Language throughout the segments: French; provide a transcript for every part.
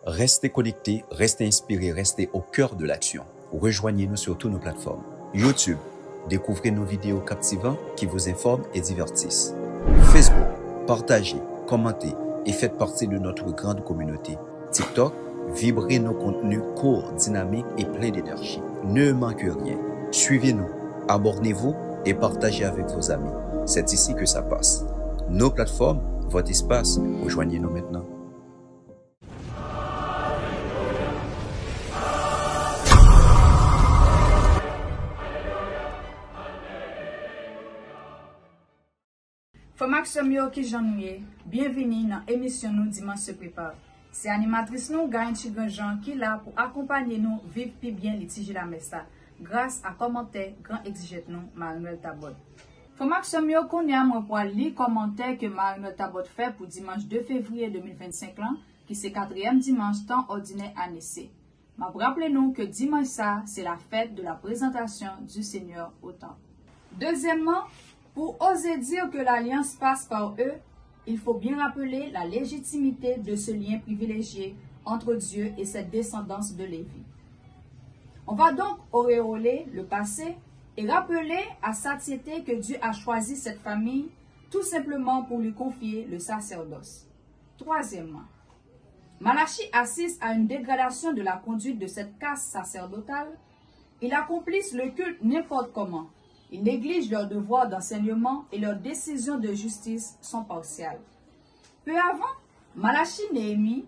Restez connectés, restez inspirés, restez au cœur de l'action. Rejoignez-nous sur toutes nos plateformes. YouTube, découvrez nos vidéos captivantes qui vous informent et divertissent. Facebook, partagez, commentez et faites partie de notre grande communauté. TikTok, vibrez nos contenus courts, dynamiques et pleins d'énergie. Ne manquez rien. Suivez-nous, abonnez-vous et partagez avec vos amis. C'est ici que ça passe. Nos plateformes, votre espace, rejoignez-nous maintenant. Maxime yo qui j'ennuie, bienvenue dans l'émission nous Dimanche se prépare. C'est animatrice nous Garanti Jean qui là pour accompagner nous vivre plus bien litige la messa grâce à commentaire grand exigète nous Marie-Noël Tabot. Maxime yo connaît moi pour lire commentaire que Marie-Noël Tabot fait pour dimanche 2 février 2025 là qui c'est 4e dimanche temps ordinaire année C. M'a rappelez nous que dimanche ça c'est la fête de la présentation du Seigneur au temple. Deuxièmement, pour oser dire que l'alliance passe par eux, il faut bien rappeler la légitimité de ce lien privilégié entre Dieu et cette descendance de Lévi. On va donc auréoler le passé et rappeler à satiété que Dieu a choisi cette famille tout simplement pour lui confier le sacerdoce. Troisièmement, Malachie assiste à une dégradation de la conduite de cette caste sacerdotale. Ils accomplissent le culte n'importe comment. Ils négligent leurs devoirs d'enseignement et leurs décisions de justice sont partiales. Peu avant Malachie, Néhémie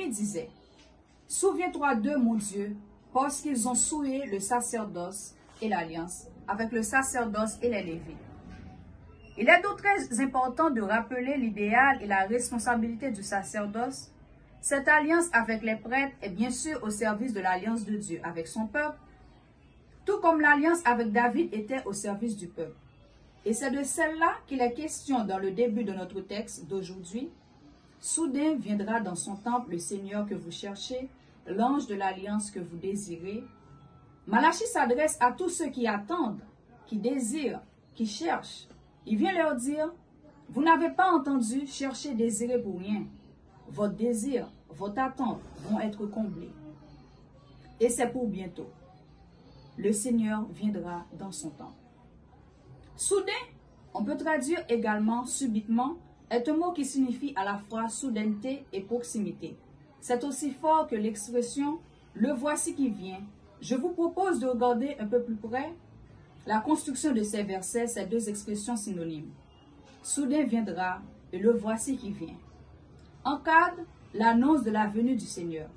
disait « Souviens-toi d'eux, mon Dieu, parce qu'ils ont souillé le sacerdoce et l'alliance avec le sacerdoce et les Lévites. » Il est donc très important de rappeler l'idéal et la responsabilité du sacerdoce. Cette alliance avec les prêtres est bien sûr au service de l'alliance de Dieu avec son peuple, tout comme l'alliance avec David était au service du peuple. Et c'est de celle-là qu'il est question dans le début de notre texte d'aujourd'hui. Soudain viendra dans son temple le Seigneur que vous cherchez, l'ange de l'alliance que vous désirez. Malachie s'adresse à tous ceux qui attendent, qui désirent, qui cherchent. Il vient leur dire, vous n'avez pas entendu chercher, désirer pour rien. Votre désir, votre attente vont être comblés. Et c'est pour bientôt. Le Seigneur viendra dans son temps. Soudain, on peut traduire également subitement, est un mot qui signifie à la fois soudaineté et proximité. C'est aussi fort que l'expression « le voici qui vient ». Je vous propose de regarder un peu plus près la construction de ces versets, ces deux expressions synonymes. Soudain viendra et le voici qui vient encadre l'annonce de la venue du Seigneur.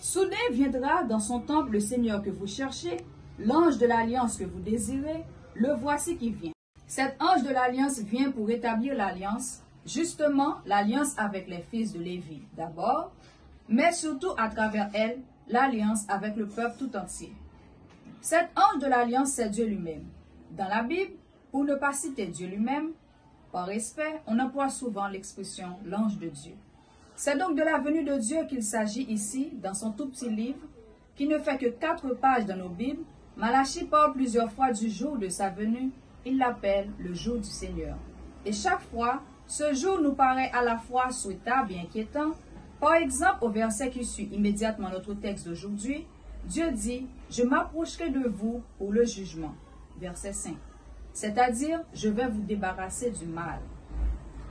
Soudain viendra dans son temple le Seigneur que vous cherchez, l'ange de l'alliance que vous désirez, le voici qui vient. Cet ange de l'alliance vient pour établir l'alliance, justement l'alliance avec les fils de Lévi d'abord, mais surtout à travers elle, l'alliance avec le peuple tout entier. Cet ange de l'alliance, c'est Dieu lui-même. Dans la Bible, pour ne pas citer Dieu lui-même, par respect, on emploie souvent l'expression l'ange de Dieu. C'est donc de la venue de Dieu qu'il s'agit ici, dans son tout petit livre, qui ne fait que 4 pages dans nos Bibles. Malachie parle plusieurs fois du jour de sa venue. Il l'appelle le jour du Seigneur. Et chaque fois, ce jour nous paraît à la fois souhaitable et inquiétant. Par exemple, au verset qui suit immédiatement notre texte d'aujourd'hui, Dieu dit « Je m'approcherai de vous pour le jugement ». Verset 5. C'est-à-dire, je vais vous débarrasser du mal.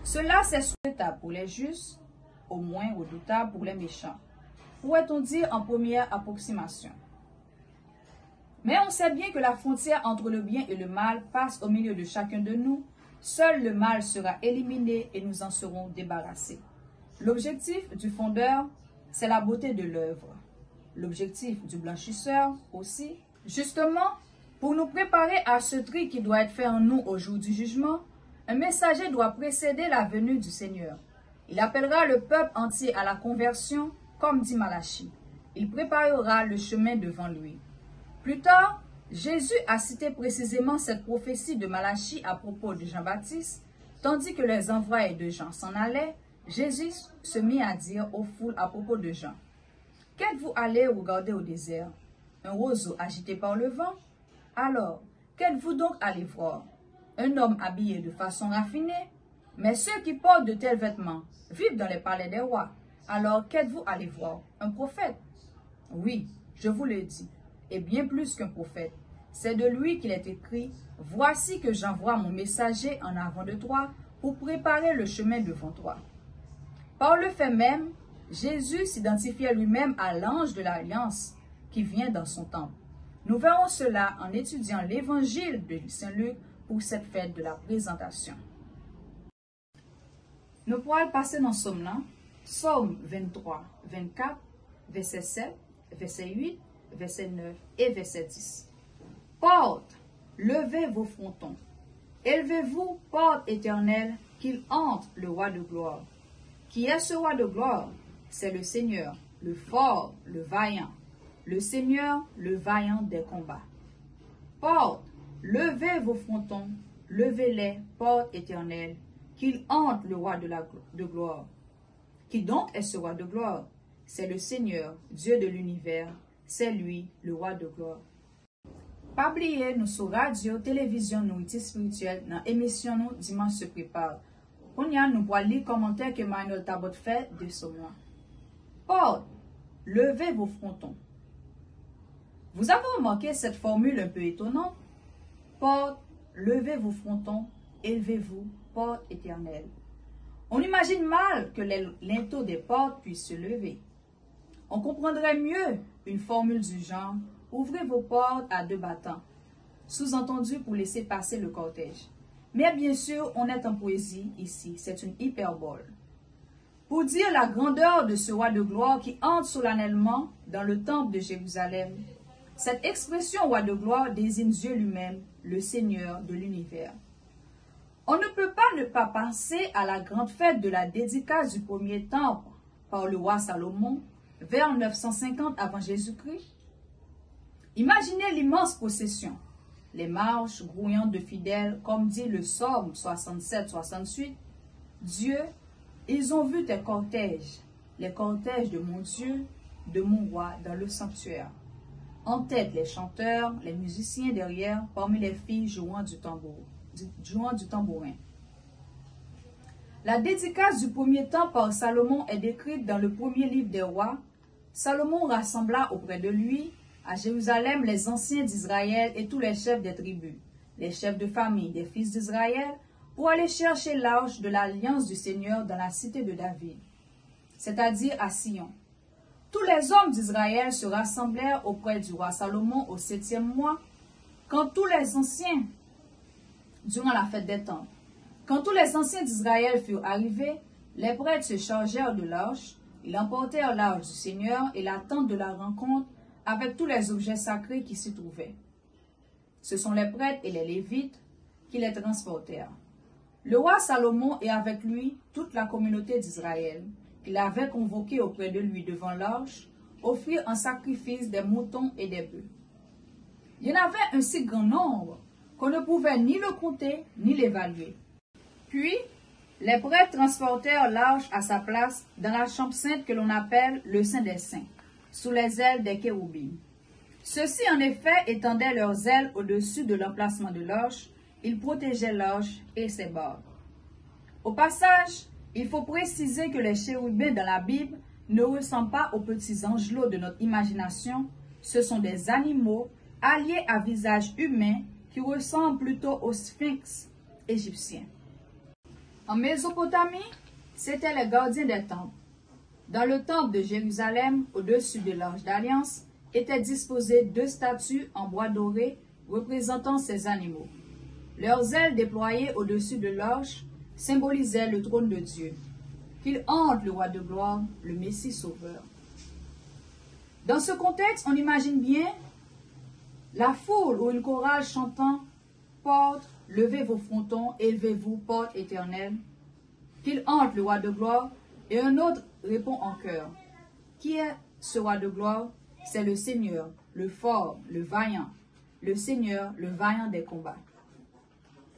Cela, c'est souhaitable pour les justes, au moins redoutable pour les méchants. Pourrait-on dire en première approximation. Mais on sait bien que la frontière entre le bien et le mal passe au milieu de chacun de nous. Seul le mal sera éliminé et nous en serons débarrassés. L'objectif du fondeur, c'est la beauté de l'œuvre. L'objectif du blanchisseur aussi. Justement, pour nous préparer à ce tri qui doit être fait en nous au jour du jugement, un messager doit précéder la venue du Seigneur. Il appellera le peuple entier à la conversion, comme dit Malachie. Il préparera le chemin devant lui. Plus tard, Jésus a cité précisément cette prophétie de Malachie à propos de Jean-Baptiste, tandis que les envoyés de Jean s'en allaient. Jésus se mit à dire aux foules à propos de Jean, « Qu'êtes-vous allés regarder au désert? Un roseau agité par le vent? Alors, qu'êtes-vous donc allé voir? Un homme habillé de façon raffinée? Mais ceux qui portent de tels vêtements vivent dans les palais des rois. Alors qu'êtes-vous allé voir? Un prophète? Oui, je vous le dis, et bien plus qu'un prophète. C'est de lui qu'il est écrit, « Voici que j'envoie mon messager en avant de toi pour préparer le chemin devant toi. » Par le fait même, Jésus s'identifiait lui-même à l'ange de l'Alliance qui vient dans son temple. Nous verrons cela en étudiant l'évangile de Saint Luc pour cette fête de la présentation. Nous pourrons passer dans Somme là, Somme 23, 24, verset 7, verset 8, verset 9 et verset 10. Portes, levez vos frontons. Élevez-vous, portes éternelles, qu'il entre le roi de gloire. Qui est ce roi de gloire? C'est le Seigneur, le fort, le vaillant. Le Seigneur, le vaillant des combats. Portes, levez vos frontons, levez-les, portes éternelles, qu'il entre le roi de gloire. Qui donc est ce roi de gloire? C'est le Seigneur, Dieu de l'univers, c'est lui, le roi de gloire. Pas oublier, nous sur radio, télévision, nous spirituelle, dans l'émission nous Dimanche se prépare. On y a nous pour lire commentaires que Manuel Tabot fait de ce mois. Portes, levez vos frontons. Vous avez remarqué cette formule un peu étonnante? Portes, levez vos frontons, élevez-vous, portes éternelles. On imagine mal que les linteaux des portes puissent se lever. On comprendrait mieux une formule du genre « Ouvrez vos portes à deux battants », sous-entendu pour laisser passer le cortège. Mais bien sûr, on est en poésie ici, c'est une hyperbole. Pour dire la grandeur de ce roi de gloire qui entre solennellement dans le temple de Jérusalem, cette expression roi de gloire désigne Dieu lui-même, le Seigneur de l'univers. On ne peut pas ne pas penser à la grande fête de la dédicace du premier temple par le roi Salomon vers 950 avant Jésus-Christ. Imaginez l'immense procession, les marches grouillantes de fidèles, comme dit le Psaume 67-68. Dieu, ils ont vu tes cortèges, les cortèges de mon Dieu, de mon roi dans le sanctuaire. En tête les chanteurs, les musiciens derrière, parmi les filles jouant du tambourin. La dédicace du premier temple par Salomon est décrite dans le premier livre des rois. Salomon rassembla auprès de lui, à Jérusalem, les anciens d'Israël et tous les chefs des tribus, les chefs de famille des fils d'Israël, pour aller chercher l'arche de l'alliance du Seigneur dans la cité de David, c'est-à-dire à Sion. Tous les hommes d'Israël se rassemblèrent auprès du roi Salomon au 7e mois, quand tous les anciens, durant la fête des temples. Quand tous les anciens d'Israël furent arrivés, les prêtres se chargèrent de l'arche, ils emportèrent l'arche du Seigneur et la tente de la rencontre avec tous les objets sacrés qui s'y trouvaient. Ce sont les prêtres et les lévites qui les transportèrent. Le roi Salomon et avec lui toute la communauté d'Israël, qu'il avait convoquée auprès de lui devant l'arche, offrirent en sacrifice des moutons et des bœufs. Il y en avait un si grand nombre qu'on ne pouvait ni le compter ni l'évaluer. Puis, les prêtres transportèrent l'arche à sa place dans la chambre sainte que l'on appelle le Saint des Saints, sous les ailes des kéroubim. Ceux-ci, en effet, étendaient leurs ailes au-dessus de l'emplacement de l'arche. Ils protégeaient l'arche et ses bords. Au passage, il faut préciser que les chérubins dans la Bible ne ressemblent pas aux petits angelots de notre imagination. Ce sont des animaux alliés à visage humain qui ressemblent plutôt aux sphinx égyptiens. En Mésopotamie, c'étaient les gardiens des temples. Dans le temple de Jérusalem, au-dessus de l'arche d'alliance, étaient disposées deux statues en bois doré représentant ces animaux. Leurs ailes déployées au-dessus de l'arche symbolisaient le trône de Dieu, qu'il hante le roi de gloire, le Messie sauveur. Dans ce contexte, on imagine bien la foule ou une chorale chantant « Portes, levez vos frontons, élevez-vous, portes éternelles », qu'il hante le roi de gloire, et un autre répond en chœur. Qui est ce roi de gloire? C'est le Seigneur, le fort, le vaillant, le Seigneur, le vaillant des combats.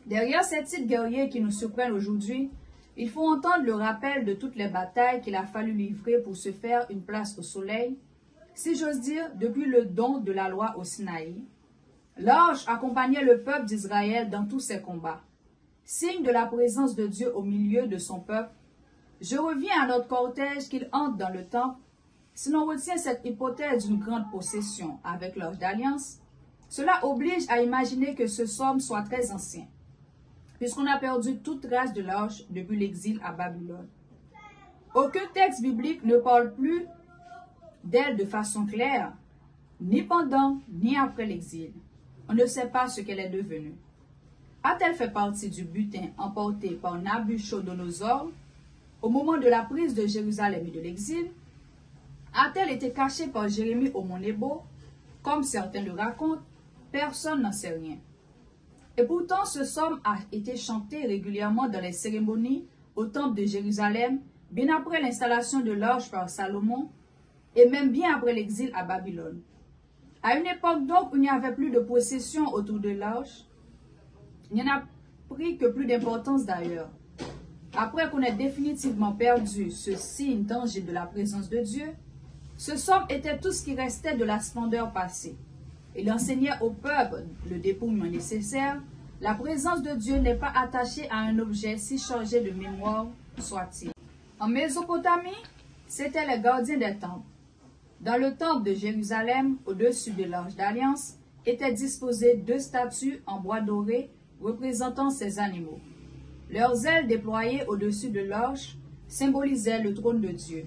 Derrière ces titres guerriers qui nous surprennent aujourd'hui, il faut entendre le rappel de toutes les batailles qu'il a fallu livrer pour se faire une place au soleil, si j'ose dire, depuis le don de la loi au Sinaï. L'arche accompagnait le peuple d'Israël dans tous ses combats. signe de la présence de Dieu au milieu de son peuple, je reviens à notre cortège qu'il entre dans le temple. Si l'on retient cette hypothèse d'une grande possession avec l'Arche d'Alliance, cela oblige à imaginer que ce somme soit très ancien, puisqu'on a perdu toute trace de l'Arche depuis l'exil à Babylone. Aucun texte biblique ne parle plus d'elle de façon claire, ni pendant, ni après l'exil. On ne sait pas ce qu'elle est devenue. A-t-elle fait partie du butin emporté par Nabuchodonosor au moment de la prise de Jérusalem et de l'exil? A-t-elle été cachée par Jérémie au mont Nebo? Comme certains le racontent, personne n'en sait rien. Et pourtant, ce psaume a été chanté régulièrement dans les cérémonies au temple de Jérusalem, bien après l'installation de l'Arche par Salomon, et même bien après l'exil à Babylone. À une époque donc où il n'y avait plus de possession autour de l'Arche, il n'y en a pris que plus d'importance d'ailleurs. Après qu'on ait définitivement perdu ce signe tangible de la présence de Dieu, ce psaume était tout ce qui restait de la splendeur passée. Il enseignait au peuple le dépouillement nécessaire. La présence de Dieu n'est pas attachée à un objet si chargé de mémoire soit-il. En Mésopotamie, c'étaient les gardiens des temples. Dans le temple de Jérusalem, au-dessus de l'Arche d'Alliance, étaient disposées 2 statues en bois doré représentant ces animaux. Leurs ailes déployées au-dessus de l'Arche symbolisaient le trône de Dieu,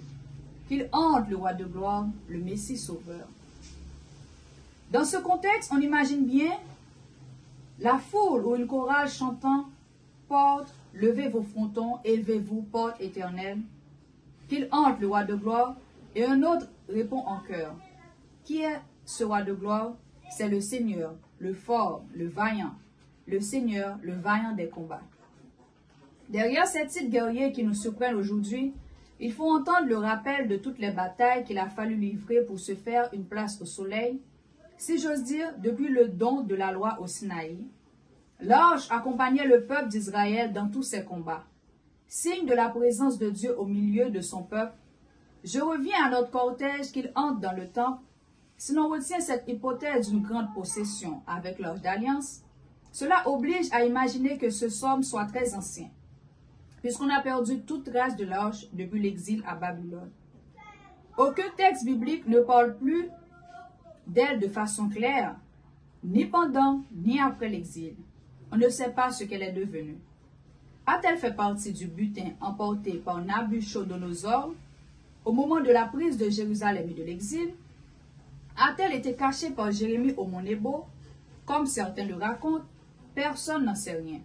qu'il hante le roi de gloire, le Messie sauveur. Dans ce contexte, on imagine bien la foule ou une chorale chantant « Porte, levez vos frontons, élevez-vous, porte éternelle », qu'il hante le roi de gloire, et un autre répond en chœur. Qui est ce roi de gloire? C'est le Seigneur, le fort, le vaillant, le Seigneur, le vaillant des combats. Derrière ces titres guerriers qui nous surprennent aujourd'hui, il faut entendre le rappel de toutes les batailles qu'il a fallu livrer pour se faire une place au soleil, si j'ose dire, depuis le don de la loi au Sinaï. L'Arche accompagnait le peuple d'Israël dans tous ses combats. Signe de la présence de Dieu au milieu de son peuple, je reviens à notre cortège qu'il entre dans le temple. Si l'on retient cette hypothèse d'une grande possession avec l'Arche d'Alliance, cela oblige à imaginer que ce psaume soit très ancien, puisqu'on a perdu toute trace de l'Arche depuis l'exil à Babylone. Aucun texte biblique ne parle plus d'elle de façon claire, ni pendant, ni après l'exil. On ne sait pas ce qu'elle est devenue. A-t-elle fait partie du butin emporté par Nabuchodonosor au moment de la prise de Jérusalem et de l'exil? A-t-elle été cachée par Jérémie au mont Nebo? Comme certains le racontent, personne n'en sait rien.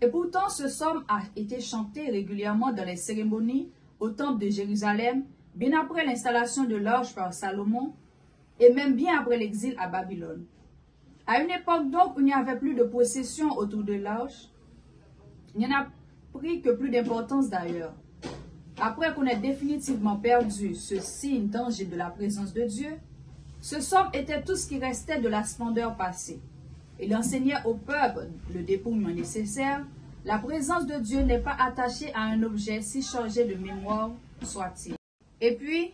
Et pourtant, ce psaume a été chanté régulièrement dans les cérémonies au temple de Jérusalem, bien après l'installation de l'Arche par Salomon, et même bien après l'exil à Babylone. À une époque donc où il n'y avait plus de possession autour de l'Arche, il n'y en a pris que plus d'importance d'ailleurs. Après qu'on ait définitivement perdu ce signe tangible de la présence de Dieu, ce psaume était tout ce qui restait de la splendeur passée. Il enseignait au peuple le dépouillement nécessaire. La présence de Dieu n'est pas attachée à un objet si chargé de mémoire soit-il. Et puis,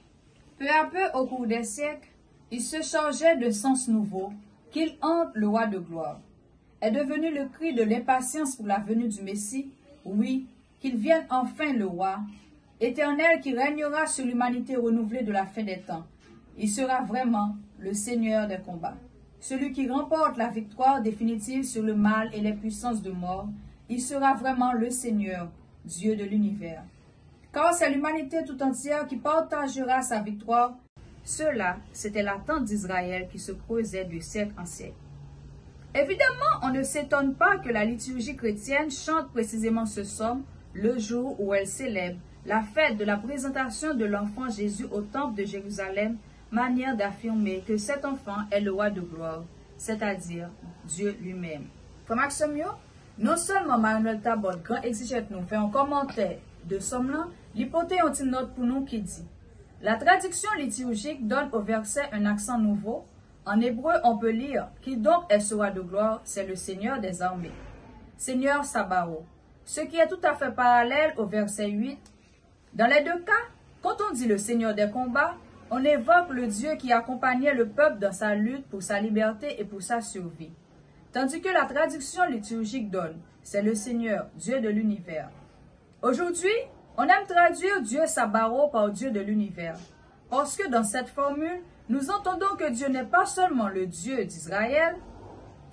peu à peu au cours des siècles, il se chargeait de sens nouveaux, qu'il hante le roi de gloire. Est devenu le cri de l'impatience pour la venue du Messie, oui, qu'il vienne enfin le roi, éternel qui régnera sur l'humanité renouvelée de la fin des temps. Il sera vraiment le Seigneur des combats, celui qui remporte la victoire définitive sur le mal et les puissances de mort. Il sera vraiment le Seigneur, Dieu de l'univers. Car c'est l'humanité tout entière qui partagera sa victoire. Cela, c'était l'attente d'Israël qui se creusait de siècle en siècle. Évidemment, on ne s'étonne pas que la liturgie chrétienne chante précisément ce psaume le jour où elle célèbre la fête de la présentation de l'enfant Jésus au temple de Jérusalem, manière d'affirmer que cet enfant est le roi de gloire, c'est-à-dire Dieu lui-même. Comme Axomio, non seulement Manuel Tabot, grand exégète, nous fait un commentaire de somme-là, l'hypothèse ont une note pour nous qui dit: la traduction liturgique donne au verset un accent nouveau. En hébreu, on peut lire « Qui donc est ce roi de gloire? C'est le Seigneur des armées, Seigneur Sabaoth », ce qui est tout à fait parallèle au verset 8. Dans les deux cas, quand on dit le Seigneur des combats, on évoque le Dieu qui accompagnait le peuple dans sa lutte pour sa liberté et pour sa survie. Tandis que la traduction liturgique donne c'est le Seigneur, Dieu de l'univers. Aujourd'hui, on aime traduire Dieu Sabaoth par Dieu de l'univers, parce que dans cette formule, nous entendons que Dieu n'est pas seulement le Dieu d'Israël,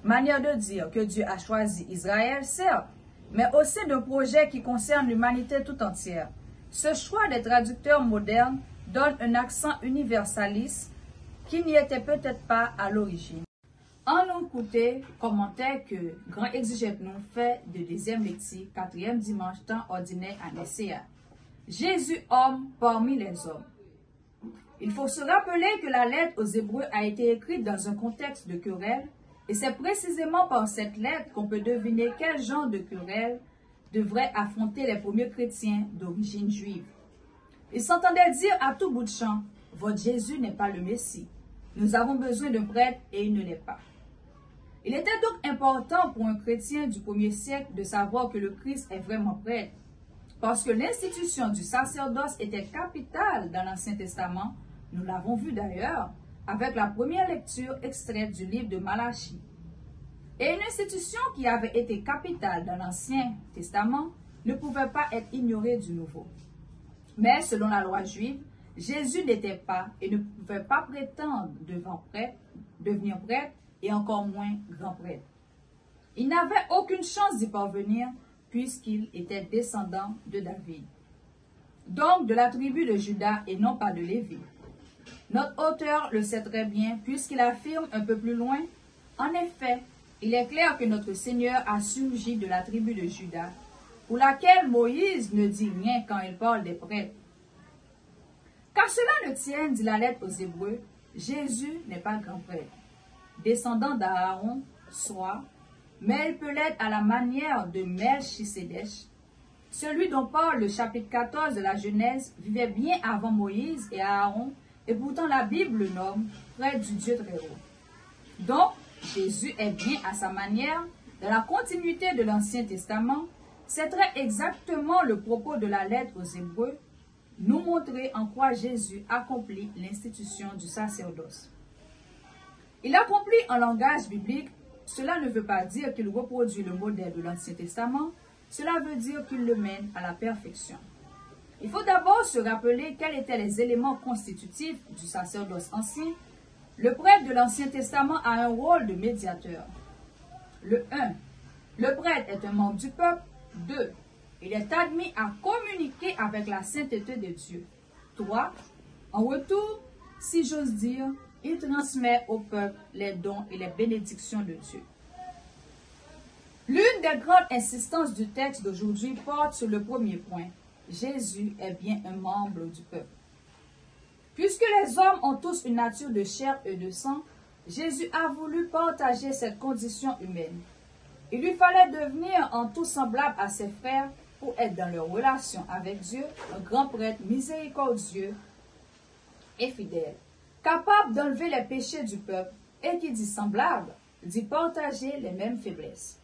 manière de dire que Dieu a choisi Israël, certes, mais aussi d'un projet qui concerne l'humanité tout entière. Ce choix des traducteurs modernes donne un accent universaliste qui n'y était peut-être pas à l'origine. En nous écouter, commentaire que Grand Exégète nous fait de deuxième lecture, 4e dimanche temps ordinaire à Nesséa. Jésus homme parmi les hommes. Il faut se rappeler que la lettre aux Hébreux a été écrite dans un contexte de querelle, et c'est précisément par cette lettre qu'on peut deviner quel genre de querelle devrait affronter les premiers chrétiens d'origine juive. Ils s'entendaient dire à tout bout de champ, « Votre Jésus n'est pas le Messie. Nous avons besoin d'un prêtre et il ne l'est pas. » Il était donc important pour un chrétien du 1er siècle de savoir que le Christ est vraiment prêtre, parce que l'institution du sacerdoce était capitale dans l'Ancien Testament, nous l'avons vu d'ailleurs, avec la première lecture extraite du livre de Malachie. Et une institution qui avait été capitale dans l'Ancien Testament ne pouvait pas être ignorée du Nouveau. Mais selon la loi juive, Jésus n'était pas et ne pouvait pas prétendre devenir prêtre et encore moins grand prêtre. Il n'avait aucune chance d'y parvenir puisqu'il était descendant de David, donc de la tribu de Juda et non pas de Lévi. Notre auteur le sait très bien puisqu'il affirme un peu plus loin, en effet, il est clair que notre Seigneur a surgi de la tribu de Juda, pour laquelle Moïse ne dit rien quand il parle des prêtres. Car cela ne tienne, dit la lettre aux Hébreux, Jésus n'est pas grand prêtre, descendant d'Aaron, soit, mais il peut l'être à la manière de Melchisédek. Celui dont parle le chapitre 14 de la Genèse vivait bien avant Moïse et Aaron, et pourtant la Bible le nomme prêtre du Dieu très haut. Donc, Jésus est bien à sa manière, dans la continuité de l'Ancien Testament, c'est très exactement le propos de la lettre aux Hébreux, nous montrer en quoi Jésus accomplit l'institution du sacerdoce. Il accomplit en langage biblique, cela ne veut pas dire qu'il reproduit le modèle de l'Ancien Testament, cela veut dire qu'il le mène à la perfection. Il faut d'abord se rappeler quels étaient les éléments constitutifs du sacerdoce ancien. Le prêtre de l'Ancien Testament a un rôle de médiateur. Le 1. Le prêtre est un membre du peuple. 2. Il est admis à communiquer avec la sainteté de Dieu. 3. En retour, si j'ose dire, il transmet au peuple les dons et les bénédictions de Dieu. L'une des grandes insistances du texte d'aujourd'hui porte sur le premier point. Jésus est bien un membre du peuple. Puisque les hommes ont tous une nature de chair et de sang, Jésus a voulu partager cette condition humaine. Il lui fallait devenir en tout semblable à ses frères pour être dans leur relation avec Dieu, un grand prêtre miséricordieux et fidèle, capable d'enlever les péchés du peuple, et qui dit semblable, dit partager les mêmes faiblesses,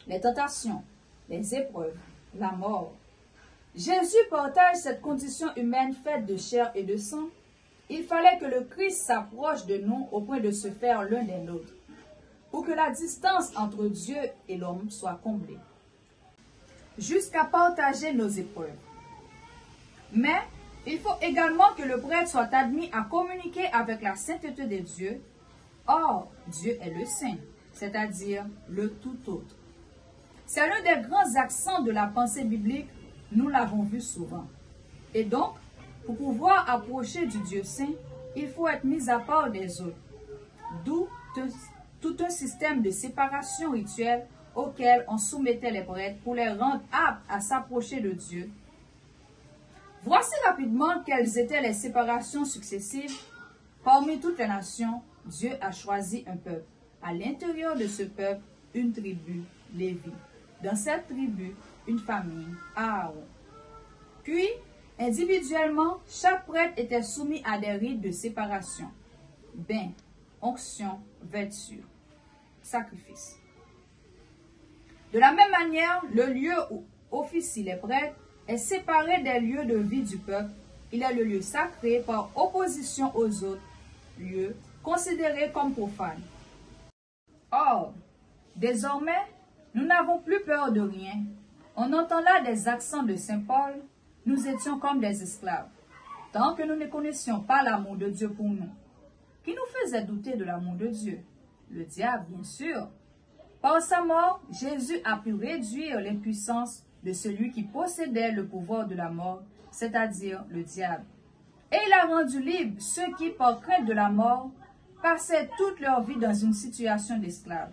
les tentations, les épreuves, la mort. Jésus partage cette condition humaine faite de chair et de sang. Il fallait que le Christ s'approche de nous au point de se faire l'un des nôtres, pour que la distance entre Dieu et l'homme soit comblée, jusqu'à partager nos épreuves. Mais il faut également que le prêtre soit admis à communiquer avec la sainteté de Dieu. Or, Dieu est le saint, c'est-à-dire le tout autre. C'est l'un des grands accents de la pensée biblique, nous l'avons vu souvent. Et donc, pour pouvoir approcher du Dieu saint, il faut être mis à part des autres. D'où tout un système de séparation rituelle auquel on soumettait les prêtres pour les rendre aptes à s'approcher de Dieu. Voici rapidement quelles étaient les séparations successives. Parmi toutes les nations, Dieu a choisi un peuple. À l'intérieur de ce peuple, une tribu, Lévi. Dans cette tribu, une famille, Aaron. Puis, individuellement, chaque prêtre était soumis à des rites de séparation. Bain, onction, vêture, sacrifice. De la même manière, le lieu où officient les prêtres est séparé des lieux de vie du peuple. Il est le lieu sacré par opposition aux autres lieux considérés comme profanes. Or, désormais, Nous n'avons plus peur de rien. On entend là des accents de Saint Paul. Nous étions comme des esclaves, tant que nous ne connaissions pas l'amour de Dieu pour nous. Qui nous faisait douter de l'amour de Dieu? Le diable, bien sûr. Par sa mort, Jésus a pu réduire l'impuissance de celui qui possédait le pouvoir de la mort, c'est-à-dire le diable. Et il a rendu libre ceux qui, par crainte de la mort, passaient toute leur vie dans une situation d'esclave.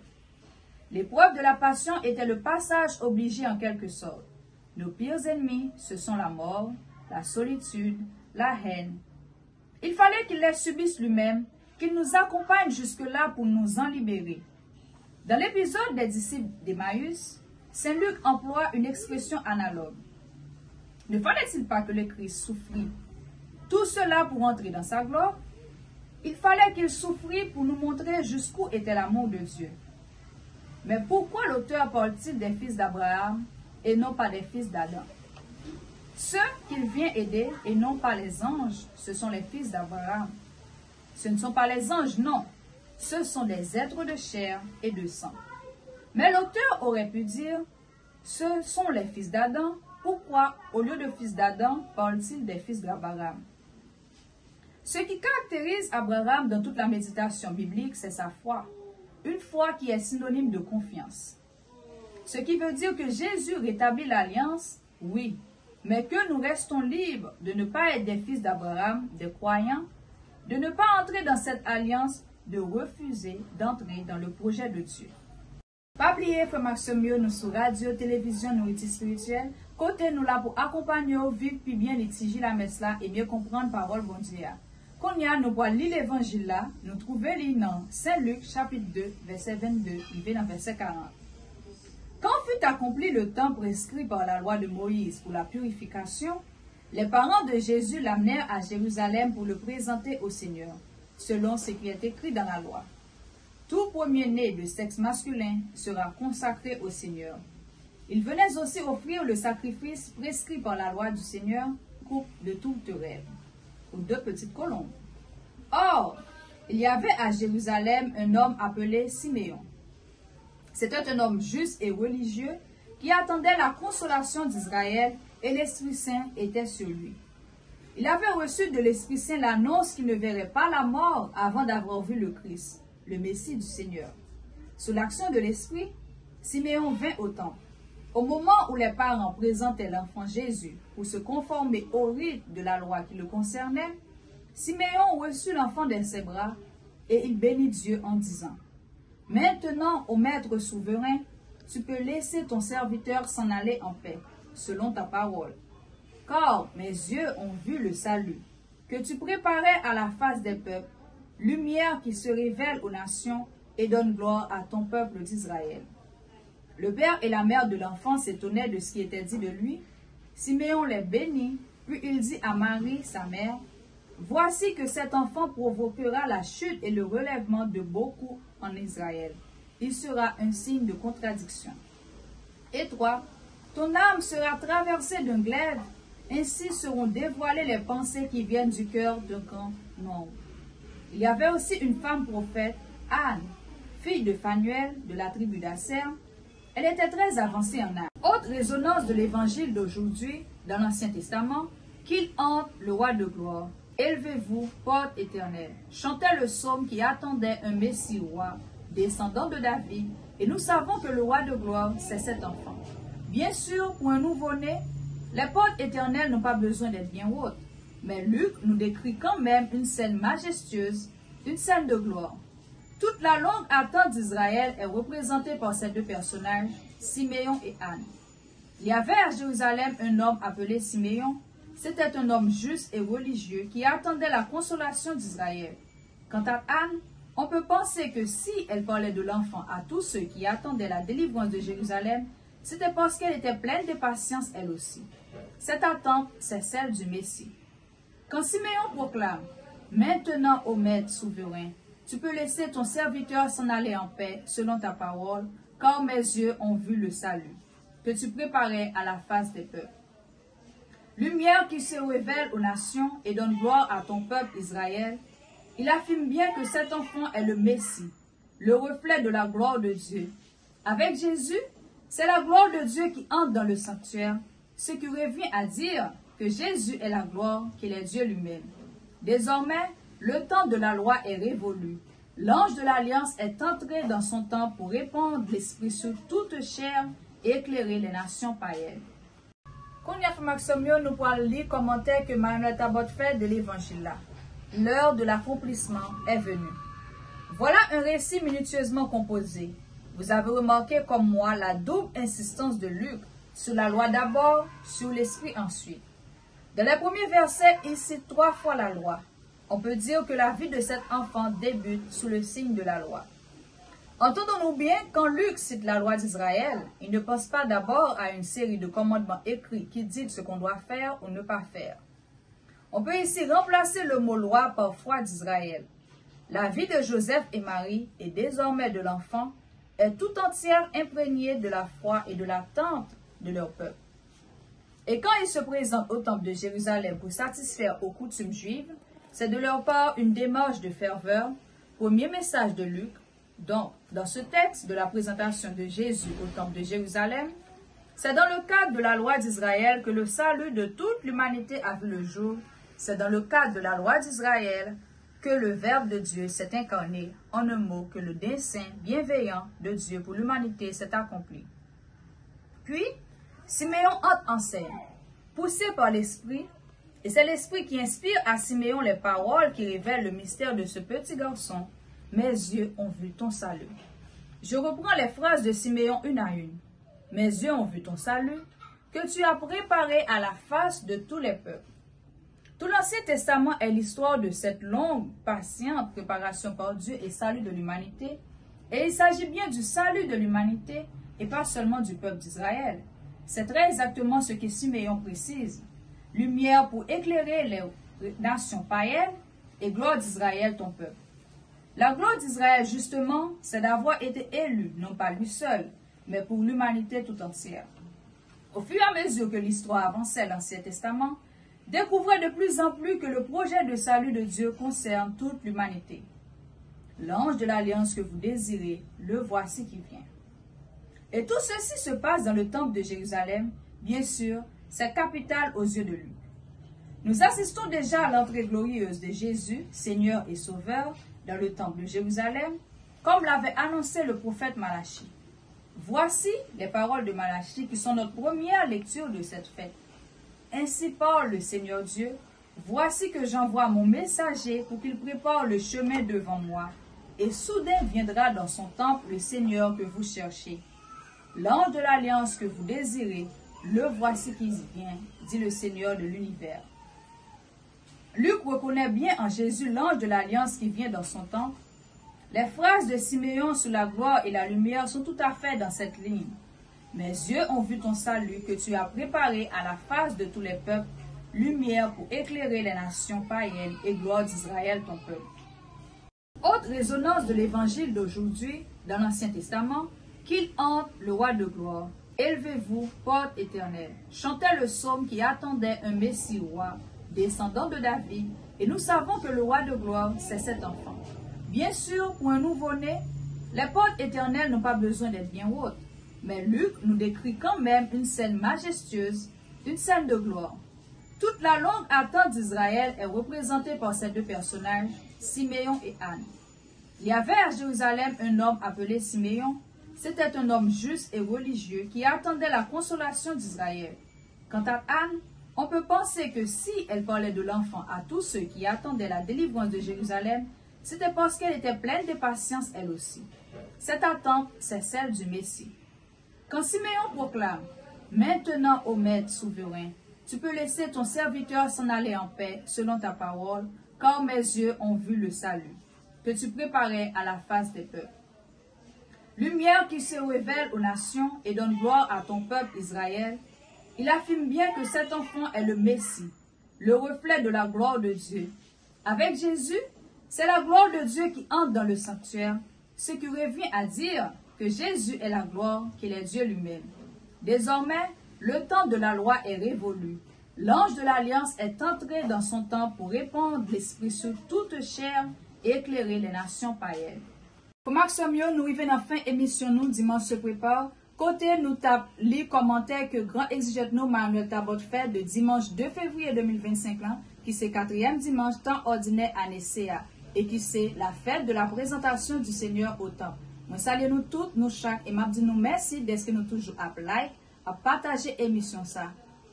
L'épreuve de la passion était le passage obligé en quelque sorte. Nos pires ennemis, ce sont la mort, la solitude, la haine. Il fallait qu'il les subisse lui-même, qu'il nous accompagne jusque-là pour nous en libérer. Dans l'épisode des disciples d'Emmaüs, Saint Luc emploie une expression analogue. Ne fallait-il pas que le Christ souffrit tout cela pour entrer dans sa gloire? Il fallait qu'il souffrit pour nous montrer jusqu'où était l'amour de Dieu. Mais pourquoi l'auteur parle-t-il des fils d'Abraham et non pas des fils d'Adam? Ceux qu'il vient aider et non pas les anges, ce sont les fils d'Abraham. Ce ne sont pas les anges, non. Ce sont des êtres de chair et de sang. Mais l'auteur aurait pu dire, ce sont les fils d'Adam. Pourquoi, au lieu de fils d'Adam, parle-t-il des fils d'Abraham? Ce qui caractérise Abraham dans toute la méditation biblique, c'est sa foi. Une foi qui est synonyme de confiance. Ce qui veut dire que Jésus rétablit l'alliance, oui, mais que nous restons libres de ne pas être des fils d'Abraham, des croyants, de ne pas entrer dans cette alliance, de refuser d'entrer dans le projet de Dieu. Pas oublier, frère Maxime, nous sur radio, télévision, nourriture spirituelle. Côté nous là pour accompagner, vivre puis bien litiger la messe là et mieux comprendre parole bon Dieu. Quand nous voit lire l'évangile là, nous trouvons dans Saint Luc chapitre 2, verset 22, il va dans verset 40. Quand fut accompli le temps prescrit par la loi de Moïse pour la purification, les parents de Jésus l'amenèrent à Jérusalem pour le présenter au Seigneur, selon ce qui est écrit dans la loi. Tout premier-né de sexe masculin sera consacré au Seigneur. Il venait aussi offrir le sacrifice prescrit par la loi du Seigneur, coupe de tourterelle, ou 2 petites colombes. Or, il y avait à Jérusalem un homme appelé Siméon. C'était un homme juste et religieux qui attendait la consolation d'Israël et l'Esprit Saint était sur lui. Il avait reçu de l'Esprit Saint l'annonce qu'il ne verrait pas la mort avant d'avoir vu le Christ, le Messie du Seigneur. Sous l'action de l'Esprit, Siméon vint au temple. Au moment où les parents présentaient l'enfant Jésus pour se conformer au rite de la loi qui le concernait, Siméon reçut l'enfant dans ses bras et il bénit Dieu en disant, « Maintenant, ô Maître souverain, tu peux laisser ton serviteur s'en aller en paix, selon ta parole. Car mes yeux ont vu le salut, que tu préparais à la face des peuples, lumière qui se révèle aux nations et donne gloire à ton peuple d'Israël. » Le père et la mère de l'enfant s'étonnaient de ce qui était dit de lui. Siméon les bénit, puis il dit à Marie, sa mère, « Voici que cet enfant provoquera la chute et le relèvement de beaucoup en Israël. Il sera un signe de contradiction. Et toi, ton âme sera traversée d'un glaive, ainsi seront dévoilées les pensées qui viennent du cœur d'un grand nombre. » Il y avait aussi une femme prophète, Anne, fille de Phanuel, de la tribu d'Aser. Elle était très avancée en âge. Autre résonance de l'évangile d'aujourd'hui, dans l'Ancien Testament, qu'il hante le roi de gloire. Élevez-vous, porte éternelle. Chantait le psaume qui attendait un Messie roi, descendant de David, et nous savons que le roi de gloire, c'est cet enfant. Bien sûr, pour un nouveau-né, les portes éternelles n'ont pas besoin d'être bien hautes, mais Luc nous décrit quand même une scène majestueuse, une scène de gloire. Toute la longue attente d'Israël est représentée par ces 2 personnages, Siméon et Anne. Il y avait à Jérusalem un homme appelé Siméon. C'était un homme juste et religieux qui attendait la consolation d'Israël. Quant à Anne, on peut penser que si elle parlait de l'enfant à tous ceux qui attendaient la délivrance de Jérusalem, c'était parce qu'elle était pleine de patience elle aussi. Cette attente, c'est celle du Messie. Quand Siméon proclame « Maintenant, ô Maître souverain, tu peux laisser ton serviteur s'en aller en paix, selon ta parole, car mes yeux ont vu le salut, que tu préparais à la face des peuples. Lumière qui se révèle aux nations et donne gloire à ton peuple Israël, il affirme bien que cet enfant est le Messie, le reflet de la gloire de Dieu. Avec Jésus, C'est la gloire de Dieu qui entre dans le sanctuaire, ce qui revient à dire que Jésus est la gloire, qu'il est Dieu lui-même. Désormais, le temps de la loi est révolu. L'ange de l'Alliance est entré dans son temple pour répandre l'Esprit sur toute chair et éclairer les nations païennes. Quand nous pourrons lire commentaire que Manuel Tabot fait de l'Évangile là. L'heure de l'accomplissement est venue. Voilà un récit minutieusement composé. Vous avez remarqué comme moi la double insistance de Luc sur la loi d'abord, sur l'Esprit ensuite. Dans les premiers versets, il cite 3 fois la loi. On peut dire que la vie de cet enfant débute sous le signe de la loi. Entendons-nous bien, quand Luc cite la loi d'Israël, il ne pense pas d'abord à une série de commandements écrits qui disent ce qu'on doit faire ou ne pas faire. On peut ici remplacer le mot loi par foi d'Israël. La vie de Joseph et Marie, et désormais de l'enfant, est tout entière imprégnée de la foi et de l'attente de leur peuple. Et quand ils se présentent au temple de Jérusalem pour satisfaire aux coutumes juives, c'est de leur part une démarche de ferveur, premier message de Luc. Donc, dans ce texte de la présentation de Jésus au temple de Jérusalem, c'est dans le cadre de la loi d'Israël que le salut de toute l'humanité a vu le jour. C'est dans le cadre de la loi d'Israël que le Verbe de Dieu s'est incarné, en un mot que le dessein bienveillant de Dieu pour l'humanité s'est accompli. Puis, Siméon entre en scène, poussé par l'Esprit, et c'est l'Esprit qui inspire à Siméon les paroles qui révèlent le mystère de ce petit garçon. Mes yeux ont vu ton salut. Je reprends les phrases de Siméon une à une. Mes yeux ont vu ton salut, que tu as préparé à la face de tous les peuples. Tout l'Ancien Testament est l'histoire de cette longue, patiente préparation par Dieu et salut de l'humanité. Et il s'agit bien du salut de l'humanité et pas seulement du peuple d'Israël. C'est très exactement ce que Siméon précise. Lumière pour éclairer les nations païennes et gloire d'Israël ton peuple. La gloire d'Israël, justement, c'est d'avoir été élu, non pas lui seul, mais pour l'humanité tout entière. Au fur et à mesure que l'histoire avançait l'Ancien Testament, découvrez de plus en plus que le projet de salut de Dieu concerne toute l'humanité. L'ange de l'Alliance que vous désirez, le voici qui vient. Et tout ceci se passe dans le temple de Jérusalem, bien sûr, c'est capital aux yeux de Luc. Nous assistons déjà à l'entrée glorieuse de Jésus, Seigneur et Sauveur, dans le temple de Jérusalem, comme l'avait annoncé le prophète Malachie. Voici les paroles de Malachie qui sont notre première lecture de cette fête. Ainsi parle le Seigneur Dieu, voici que j'envoie mon messager pour qu'il prépare le chemin devant moi, et soudain viendra dans son temple le Seigneur que vous cherchez. L'ange de l'Alliance que vous désirez, le voici qui vient, dit le Seigneur de l'univers. Luc reconnaît bien en Jésus l'ange de l'Alliance qui vient dans son temple. Les phrases de Siméon sur la gloire et la lumière sont tout à fait dans cette ligne. Mes yeux ont vu ton salut que tu as préparé à la face de tous les peuples, lumière pour éclairer les nations païennes et gloire d'Israël ton peuple. Autre résonance de l'évangile d'aujourd'hui dans l'Ancien Testament, qu'il entre le roi de gloire. Élevez-vous, porte éternelle. Chantez le psaume qui attendait un Messie roi, descendant de David, et nous savons que le roi de gloire, c'est cet enfant. Bien sûr, pour un nouveau-né, les portes éternelles n'ont pas besoin d'être bien hautes, mais Luc nous décrit quand même une scène majestueuse, une scène de gloire. Toute la longue attente d'Israël est représentée par ces deux personnages, Siméon et Anne. Il y avait à Jérusalem un homme appelé Siméon. C'était un homme juste et religieux qui attendait la consolation d'Israël. Quant à Anne, on peut penser que si elle parlait de l'enfant à tous ceux qui attendaient la délivrance de Jérusalem, c'était parce qu'elle était pleine de patience elle aussi. Cette attente, c'est celle du Messie. Quand Siméon proclame « Maintenant, ô Maître souverain, tu peux laisser ton serviteur s'en aller en paix selon ta parole, car mes yeux ont vu le salut, que tu préparais à la face des peuples. Lumière qui se révèle aux nations et donne gloire à ton peuple Israël, il affirme bien que cet enfant est le Messie, le reflet de la gloire de Dieu. Avec Jésus, c'est la gloire de Dieu qui entre dans le sanctuaire, ce qui revient à dire que Jésus est la gloire, qu'il est Dieu lui-même. Désormais, le temps de la loi est révolu. L'ange de l'Alliance est entré dans son temple pour répandre l'Esprit sur toute chair et éclairer les nations païennes. Pour Maximio, nous arrivons à la fin émission nous dimanche se prépare. Côté nous tape les commentaires que grand exigent nous Manuel Tabot fait de dimanche 2 février 2025 là, qui c'est 4e dimanche temps ordinaire année CA et qui c'est la fête de la présentation du Seigneur au temple. Nous saluons nous toutes, nous chaque et m'a dit nous merci d'être nous toujours à like, à partager émission ça.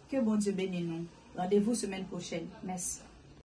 Que bon Dieu bénisse nous. Rendez-vous semaine prochaine. Merci.